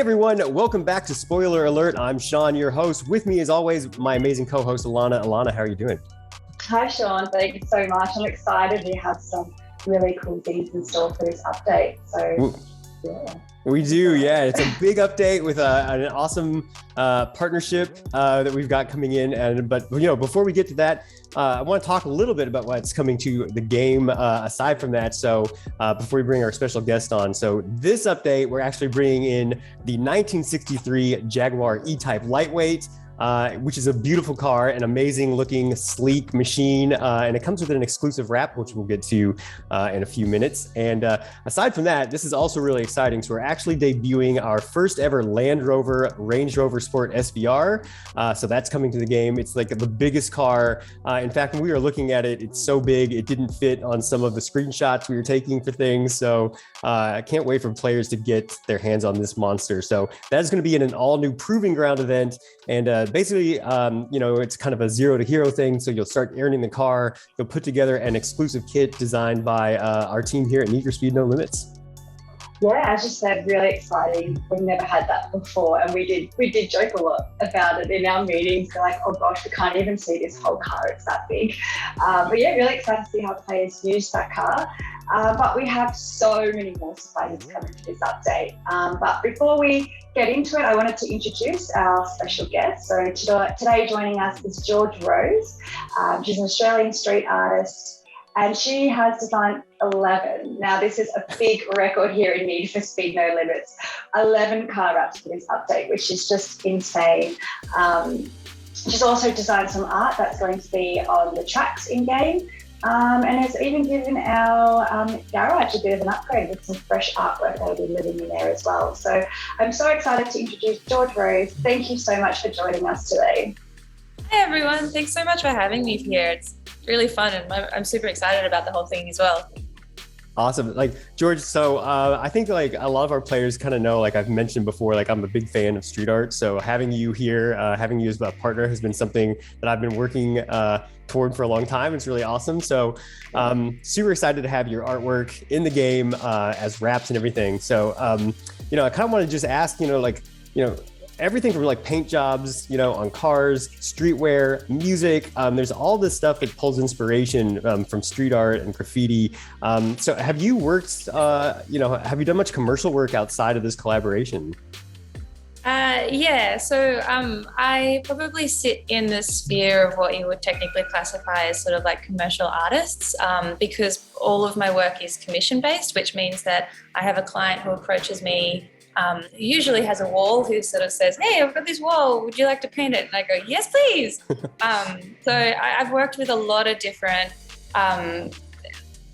everyone, welcome back to Spoiler Alert. I'm Sean, your host. With me as always, my amazing co-host Alana. Alana, how are you doing? Hi Sean, thank you so much. I'm excited. We have some really cool things in store for this update. So yeah. We do, yeah. It's a big update with an awesome partnership that we've got coming in. But before we get to that, I want to talk a little bit about what's coming to the game aside from that. So before we bring our special guest on, so this update, we're actually bringing in the 1963 Jaguar E-Type Lightweight. Which is a beautiful car, an amazing looking, sleek machine. And it comes with an exclusive wrap, which we'll get to in a few minutes. And aside from that, this is also really exciting. So we're actually debuting our first ever Land Rover Range Rover Sport SVR. So that's coming to the game. It's like the biggest car. In fact, when we were looking at it, it's so big, it didn't fit on some of the screenshots we were taking for things. So I can't wait for players to get their hands on this monster. So that is going to be in an all new Proving Ground event. And basically, it's kind of a zero to hero thing. So you'll start earning the car. You'll put together an exclusive kit designed by our team here at Need for Speed No Limits. Yeah, as you said, really exciting. We've never had that before, and we did joke a lot about it in our meetings. They're like, oh gosh, we can't even see this whole car, it's that big. But yeah, really excited to see how players use that car. But we have so many more surprises coming to this update. But before we get into it, I wanted to introduce our special guest. So today joining us is George Rose. She's an Australian street artist, and she has designed 11. Now, this is a big record here in Need for Speed No Limits. 11 car wraps for this update, which is just insane. She's also designed some art that's going to be on the tracks in-game. And has even given our garage a bit of an upgrade with some fresh artwork that will be living in there as well. So I'm so excited to introduce George Rose. Thank you so much for joining us today. Hey everyone, thanks so much for having me here. It's really fun and I'm super excited about the whole thing as well. Awesome. Like George, so I think like a lot of our players kind of know, like I've mentioned before, like I'm a big fan of street art. So having you here, having you as a partner has been something that I've been working toward for a long time. It's really awesome. So super excited to have your artwork in the game as wraps and everything. So, I kind of want to just ask, everything from like paint jobs, on cars, streetwear, music. There's all this stuff that pulls inspiration from street art and graffiti. So have you worked, have you done much commercial work outside of this collaboration? So I probably sit in the sphere of what you would technically classify as sort of like commercial artists, because all of my work is commission based, which means that I have a client who approaches me who usually has a wall, who sort of says, hey, I've got this wall, would you like to paint it? And I go, yes, please. So I've worked with a lot of different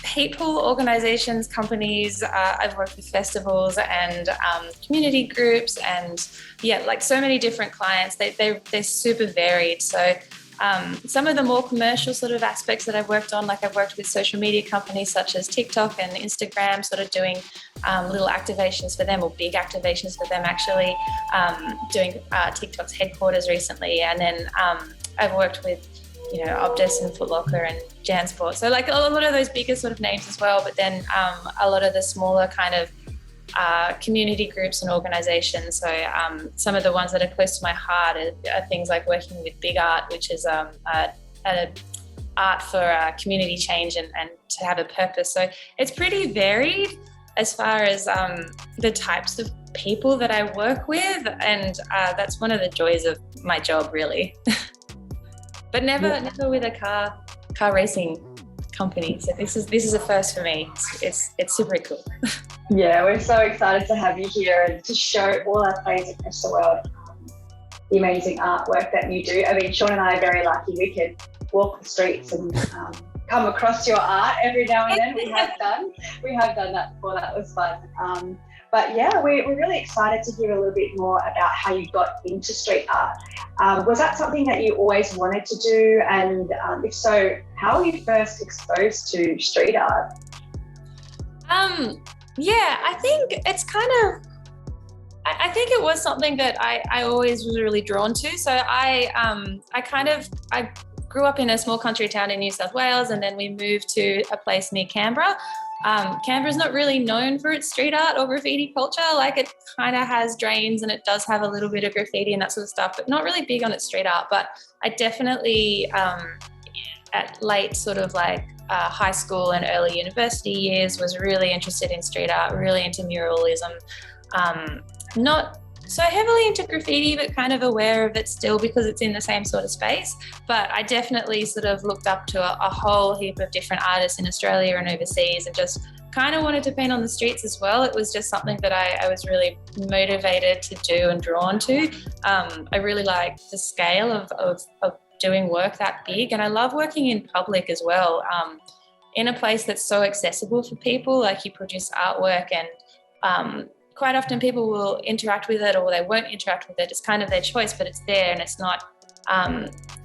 people, organizations, companies. I've worked with festivals and community groups and so many different clients. They're super varied. So some of the more commercial sort of aspects that I've worked on, like I've worked with social media companies such as TikTok and Instagram, sort of doing little activations for them, or big activations for them actually, doing TikTok's headquarters recently. And then I've worked with, Optus and Foot Locker and JanSport. So like a lot of those bigger sort of names as well, but then a lot of the smaller kind of community groups and organizations. So some of the ones that are close to my heart are things like working with Big Art, which is an art for community change and to have a purpose. So it's pretty varied as far as the types of people that I work with, and that's one of the joys of my job, really. But never with a car racing company. So this is a first for me. It's super cool. Yeah, we're so excited to have you here and to show all our players across the world the amazing artwork that you do. I mean, Sean and I are very lucky. We can walk the streets and come across your art every now and then. We have done that before. That was fun. But yeah, we're really excited to hear a little bit more about how you got into street art. Was that something that you always wanted to do? And if so, how were you first exposed to street art? I think it's kind of, I think it was something that I always was really drawn to. So I grew up in a small country town in New South Wales, and then we moved to a place near Canberra Canberra's not really known for its street art or graffiti culture. Like it kind of has drains and it does have a little bit of graffiti and that sort of stuff, but not really big on its street art. But I definitely, at late sort of like high school and early university years, was really interested in street art, really into muralism. Not so heavily into graffiti, but kind of aware of it still because it's in the same sort of space. But I definitely sort of looked up to a whole heap of different artists in Australia and overseas and just kind of wanted to paint on the streets as well. It was just something that I was really motivated to do and drawn to. I really like the scale of doing work that big, and I love working in public as well, in a place that's so accessible for people. Like you produce artwork and quite often people will interact with it or they won't interact with it. It's kind of their choice, but it's there, and it's not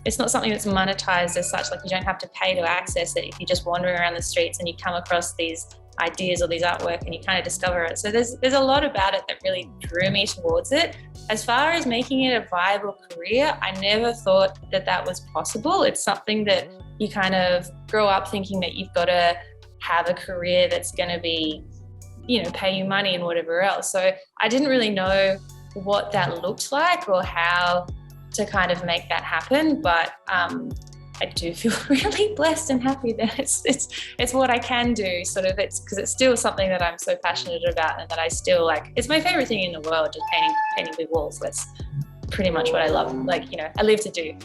something that's monetized as such. Like you don't have to pay to access it if you're just wandering around the streets and you come across these ideas or these artwork and you kind of discover it. So there's a lot about it that really drew me towards it. As far as making it a viable career, I never thought that was possible. It's something that you kind of grow up thinking that you've got to have a career that's going to be, pay you money and whatever else. So I didn't really know what that looked like or how to kind of make that happen. But I do feel really blessed and happy that it's what I can do. Sort of, it's because it's still something that I'm so passionate about and that I still like. It's my favorite thing in the world, just painting big walls. That's pretty much what I love. Like, I live to do.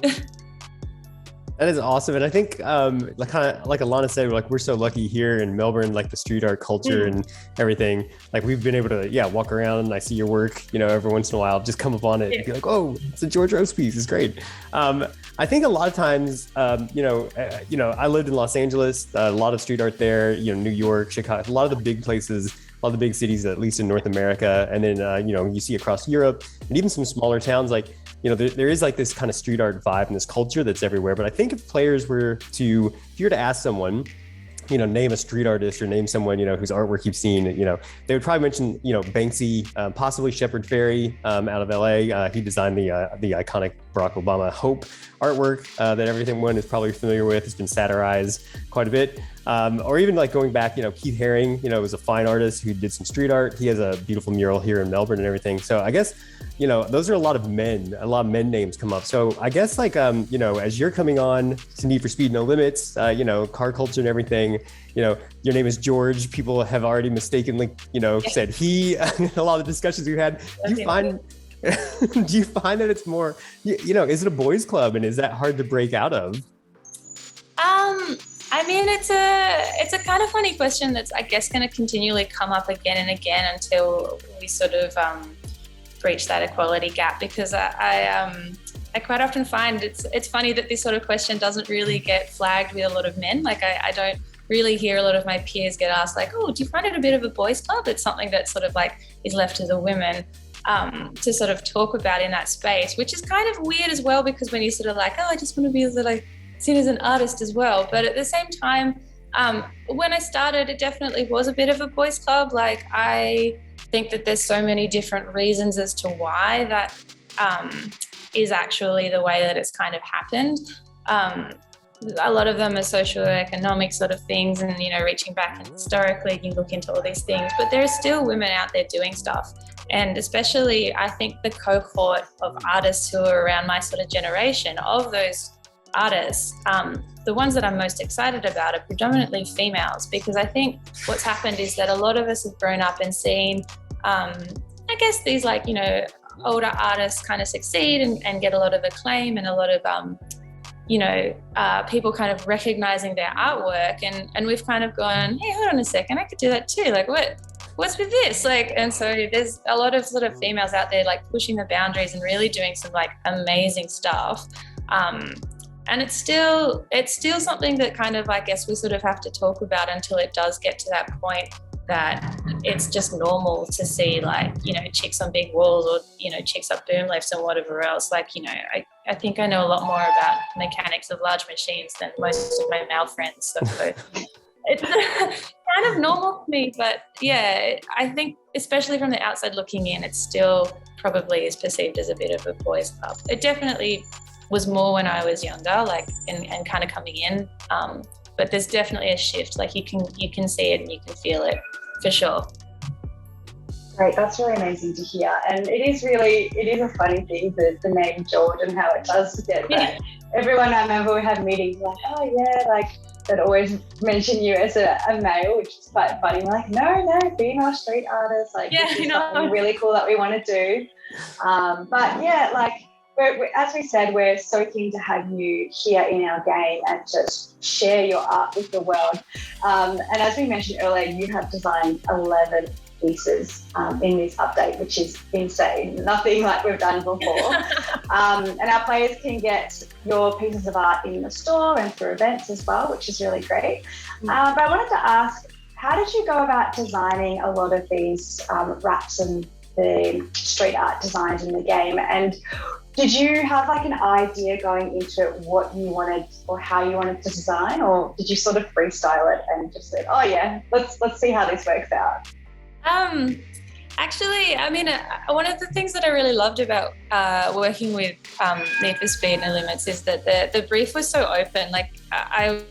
That is awesome. And I think like kind of like Alana said, we're so lucky here in Melbourne, like the street art culture and everything. Like we've been able to walk around and I see your work, every once in a while, just come up on it and be like, oh, it's a George Rose piece. It's great. I think a lot of times, I lived in Los Angeles, a lot of street art there, New York, Chicago, a lot of the big places, a lot of the big cities, at least in North America. And then, you see across Europe and even some smaller towns, like, there is like this kind of street art vibe and this culture that's everywhere. But I think if players were if you were to ask someone, name a street artist or name someone, whose artwork you've seen, they would probably mention, Banksy, possibly Shepard Fairey out of LA. He designed the iconic Barack Obama Hope artwork that everyone is probably familiar with. It's been satirized quite a bit. Or even like going back, Keith Haring, was a fine artist who did some street art. He has a beautiful mural here in Melbourne and everything. So I guess, those are a lot of men names come up. So I guess like, as you're coming on to Need for Speed No Limits, car culture and everything, your name is George. People have already mistakenly, said he, a lot of the discussions we've had. Do you find that it's more, is it a boys club and is that hard to break out of? I mean, it's a kind of funny question that's, I guess, going to continually come up again and again until we sort of breach that equality gap, because I quite often find it's funny that this sort of question doesn't really get flagged with a lot of men. Like I don't really hear a lot of my peers get asked like, oh, do you find it a bit of a boys club? It's something that sort of like is left to the women to sort of talk about in that space, which is kind of weird as well, because when you sort of like, oh, I just want to be like seen as an artist as well. But at the same time, when I started, it definitely was a bit of a boys club. Like I think that there's so many different reasons as to why that is actually the way that it's kind of happened. A lot of them are socioeconomic sort of things and, reaching back and historically you look into all these things, but there are still women out there doing stuff. And especially I think the cohort of artists who are around my sort of generation, of those artists, the ones that I'm most excited about are predominantly females, because I think what's happened is that a lot of us have grown up and seen, I guess these like, older artists kind of succeed and get a lot of acclaim and a lot of, people kind of recognizing their artwork, and we've kind of gone, hey, hold on a second, I could do that too. Like what's with this? Like, and so there's a lot of sort of females out there like pushing the boundaries and really doing some like amazing stuff. And it's still something that kind of, I guess, we sort of have to talk about until it does get to that point that it's just normal to see like, chicks on big walls or, chicks up boom lifts and whatever else. Like, I think I know a lot more about mechanics of large machines than most of my male friends. So it's kind of normal for me. But yeah, I think especially from the outside looking in, it still probably is perceived as a bit of a boys' club. It definitely was more when I was younger, like and kind of coming in. but there's definitely a shift. Like you can see it and you can feel it for sure. Great, that's really amazing to hear. And it is a funny thing, the name George and how it does get that. Everyone I remember we had meetings like, oh yeah, like that always mention you as a male, which is quite funny. We're like, no, female street artists, like this is something really cool that we want to do. But yeah, like we're, as we said, we're so keen to have you here in our game and just share your art with the world. And as we mentioned earlier, you have designed 11 pieces in this update, which is insane. Nothing like we've done before. And our players can get your pieces of art in the store and through events as well, which is really great. But I wanted to ask, how did you go about designing a lot of these wraps and the street art designs in the game? And did you have like an idea going into it what you wanted or how you wanted to design, or did you sort of freestyle it and just said, oh yeah, let's see how this works out? Actually, I mean, one of the things that I really loved about working with Need for Speed No Limits is that the brief was so open. Like I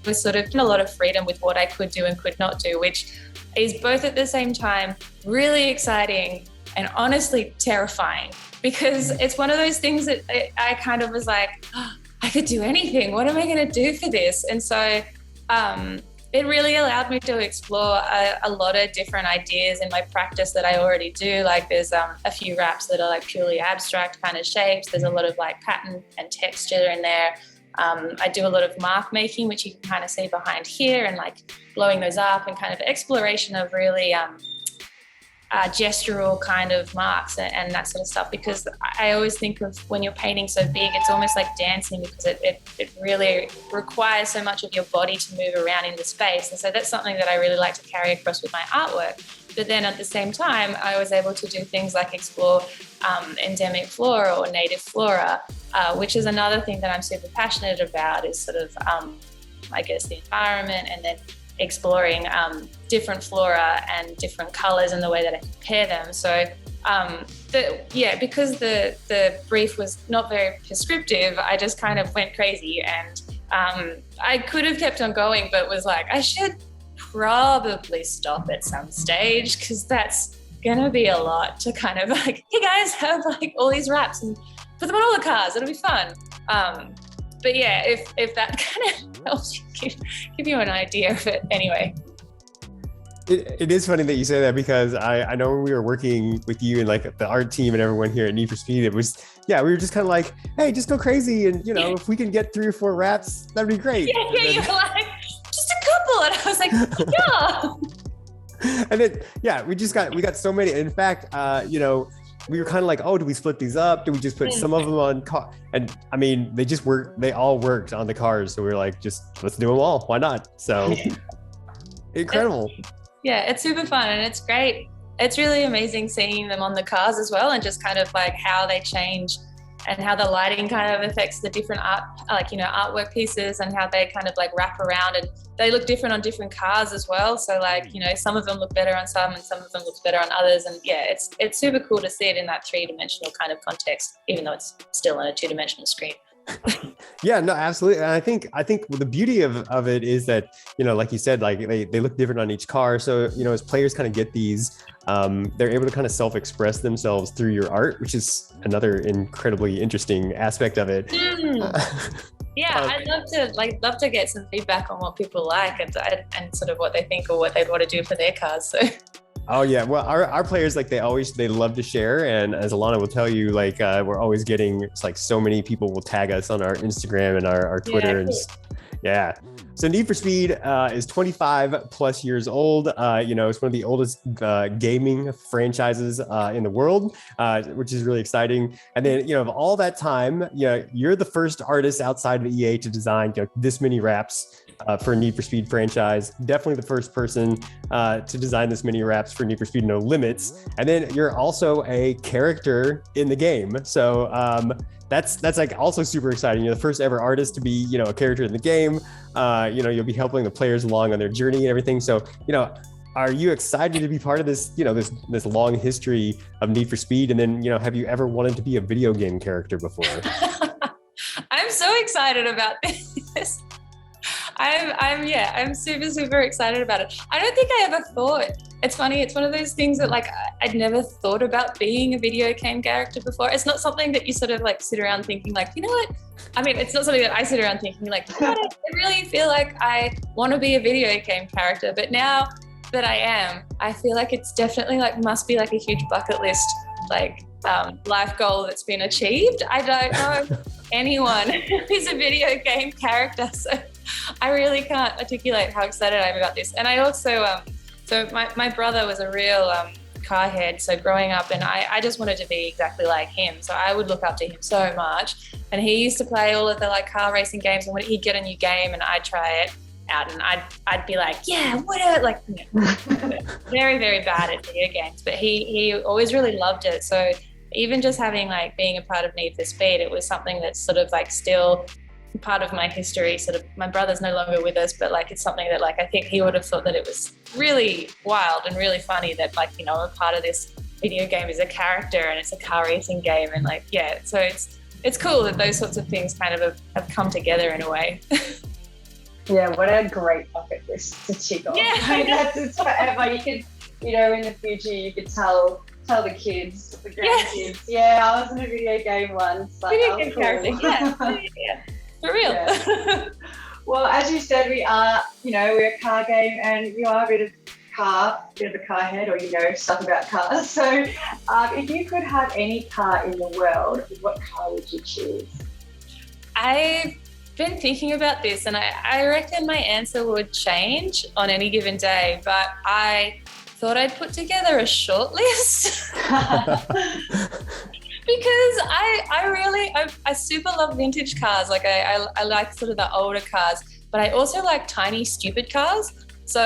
was sort of given a lot of freedom with what I could do and could not do, which is both at the same time really exciting and honestly terrifying, because it's one of those things that I kind of was like, oh, I could do anything. What am I going to do for this? And so it really allowed me to explore a lot of different ideas in my practice that I already do. Like there's a few wraps that are like purely abstract kind of shapes. There's a lot of like pattern and texture in there. I do a lot of mark making, which you can kind of see behind here, and like blowing those up and kind of exploration of really gestural kind of marks and that sort of stuff, because I always think of when you're painting so big, it's almost like dancing, because it really requires so much of your body to move around in the space. And so that's something that I really like to carry across with my artwork. But then at the same time, I was able to do things like explore endemic flora or native flora, which is another thing that I'm super passionate about, is sort of, I guess, the environment, and then exploring different flora and different colors and the way that I compare them. So because the brief was not very prescriptive, I just kind of went crazy, and I could have kept on going, but was like, I should probably stop at some stage, because that's gonna be a lot to kind of like, hey guys, have like all these wraps and put them on all the cars, it'll be fun. But yeah, if that kind of helps you give you an idea of it anyway. It is funny that you say that, because I know when we were working with you and like the art team and everyone here at Need for Speed, it was, we were just kind of like, hey, just go crazy. And, if we can get 3 or 4 wraps, that'd be great. Yeah, you were like, just a couple. And I was like, yeah. And then, we got so many. In fact, we were kind of like, oh, do we split these up? Do we just put some of them on car? And I mean, they all worked on the cars. So we were like, let's do them all. Why not? So incredible. It's super fun and it's great. It's really amazing seeing them on the cars as well, and just kind of like how they change and how the lighting kind of affects the different art, artwork pieces, and how they kind of like wrap around, and they look different on different cars as well. So like, some of them look better on some and some of them look better on others. And it's super cool to see it in that 3-dimensional kind of context, even though it's still on a 2-dimensional screen. Yeah, no, absolutely. And I think the beauty of it is that, like you said, like they look different on each car. So, as players kind of get these, they're able to kind of self-express themselves through your art, which is another incredibly interesting aspect of it. Yeah, I'd love to get some feedback on what people like and sort of what they think or what they'd want to do for their cars. So. Oh yeah, well our players, like they love to share, and as Alana will tell you, like we're always getting, it's like so many people will tag us on our Instagram and our Twitter, So Need for Speed is 25 plus years old. It's one of the oldest gaming franchises in the world, which is really exciting. And then, of all that time, you're the first artist outside of EA to design this many wraps for a Need for Speed franchise. Definitely the first person to design this many wraps for Need for Speed No Limits. And then you're also a character in the game. So that's like also super exciting. You're the first ever artist to be, a character in the game. You'll be helping the players along on their journey and everything. So, are you excited to be part of this, this long history of Need for Speed? And then, have you ever wanted to be a video game character before? I'm so excited about this. I'm super, super excited about it. I don't think I ever thought, it's funny, it's one of those things that like I'd never thought about being a video game character before. It's not something that you sort of like sit around thinking like, you know what? I mean, it's not something that I sit around thinking like, you know what? I really feel like I want to be a video game character. But now that I am, I feel like it's definitely like must be like a huge bucket list, like life goal that's been achieved. I don't know anyone who's a video game character, so I really can't articulate how excited I am about this. And I also, so my brother was a real car head, so growing up, and I just wanted to be exactly like him. So I would look up to him so much. And he used to play all of the like car racing games, and when he'd get a new game and I'd try it out, and I'd be like, yeah, whatever, like, you know, very, very bad at video games, but he always really loved it. So even just having like being a part of Need for Speed, it was something that's sort of like still part of my history. Sort of, my brother's no longer with us, but like it's something that like I think he would have thought that it was really wild and really funny that like, you know, a part of this video game is a character and it's a car racing game, and like, yeah, so it's cool that those sorts of things kind of have come together in a way. Yeah, what a great bucket list to tick off. Yeah. I mean, it's forever. You could, you know, in the future, you could tell the kids, the grandkids, yeah, I was in a video game once. Like, Video game character, yeah, for real. Yeah. Well, as you said, we are, you know, we're a car game, and you are a bit of a car head, or you know stuff about cars. So, if you could have any car in the world, what car would you choose? I've been thinking about this, and I reckon my answer would change on any given day, but I thought I'd put together a short list because I super love vintage cars. Like I like sort of the older cars, but I also like tiny, stupid cars. So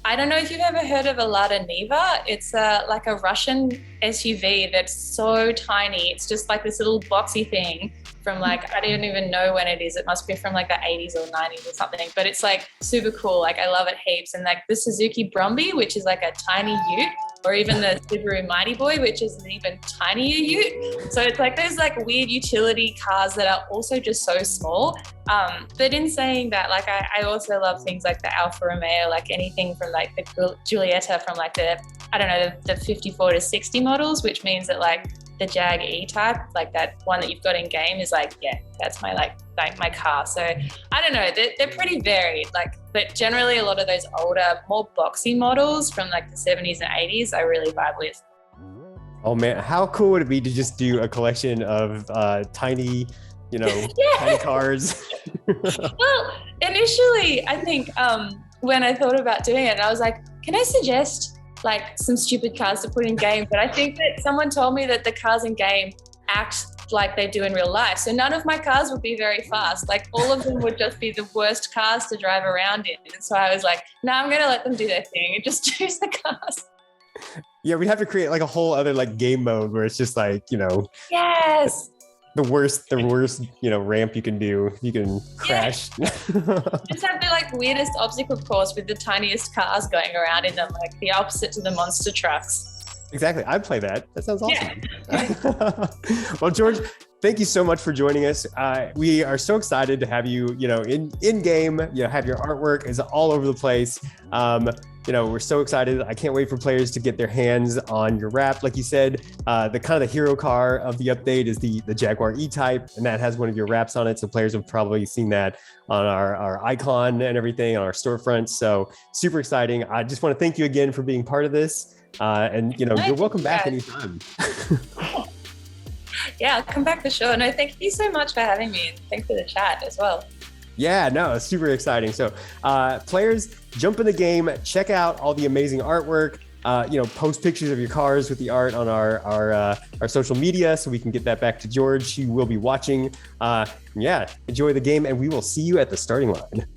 I don't know if you've ever heard of a Lada Niva. It's like a Russian SUV that's so tiny. It's just like this little boxy thing from like, I don't even know when it is. It must be from like the 80s or 90s or something, but it's like super cool. Like I love it heaps. And like the Suzuki Brumby, which is like a tiny ute, or even the Subaru Mighty Boy, which is an even tinier ute. So it's like those like weird utility cars that are also just so small. But in saying that, like I also love things like the Alfa Romeo, like anything from like the Giulietta from like the, I don't know, the 54 to 60 models, which means that like the Jag E-Type, like that one that you've got in game, is like, yeah, that's my like my car. So I don't know, they're pretty varied, like, but generally a lot of those older, more boxy models from like the 70s and 80s I really vibe with. Oh man, how cool would it be to just do a collection of tiny, you know, tiny cars? Well, initially I think when I thought about doing it, I was like, can I suggest like some stupid cars to put in game? But I think that someone told me that the cars in game act like they do in real life. So none of my cars would be very fast. Like all of them would just be the worst cars to drive around in. And so I was like, no, I'm going to let them do their thing and just choose the cars. Yeah, we'd have to create like a whole other like game mode where it's just like, you know, yes, the worst, you know, ramp you can do. You can crash. Yeah. Just have the like weirdest obstacle course with the tiniest cars going around in them, like the opposite to the monster trucks. Exactly. I'd play that. That sounds awesome. Yeah. Well, George, thank you so much for joining us. We are so excited to have you, you know, in game, you know, have your artwork is all over the place. You know, we're so excited. I can't wait for players to get their hands on your wrap. Like you said, the kind of the hero car of the update is the Jaguar E-Type, and that has one of your wraps on it. So players have probably seen that on our icon and everything on our storefront. So super exciting. I just want to thank you again for being part of this. And, you know, you're welcome back anytime. Yeah, I'll come back for sure. No, thank you so much for having me, and thanks for the chat as well. Yeah, no, it's super exciting. So players, jump in the game, check out all the amazing artwork, you know, post pictures of your cars with the art on our social media so we can get that back to George. He will be watching. Yeah, enjoy the game, and we will see you at the starting line.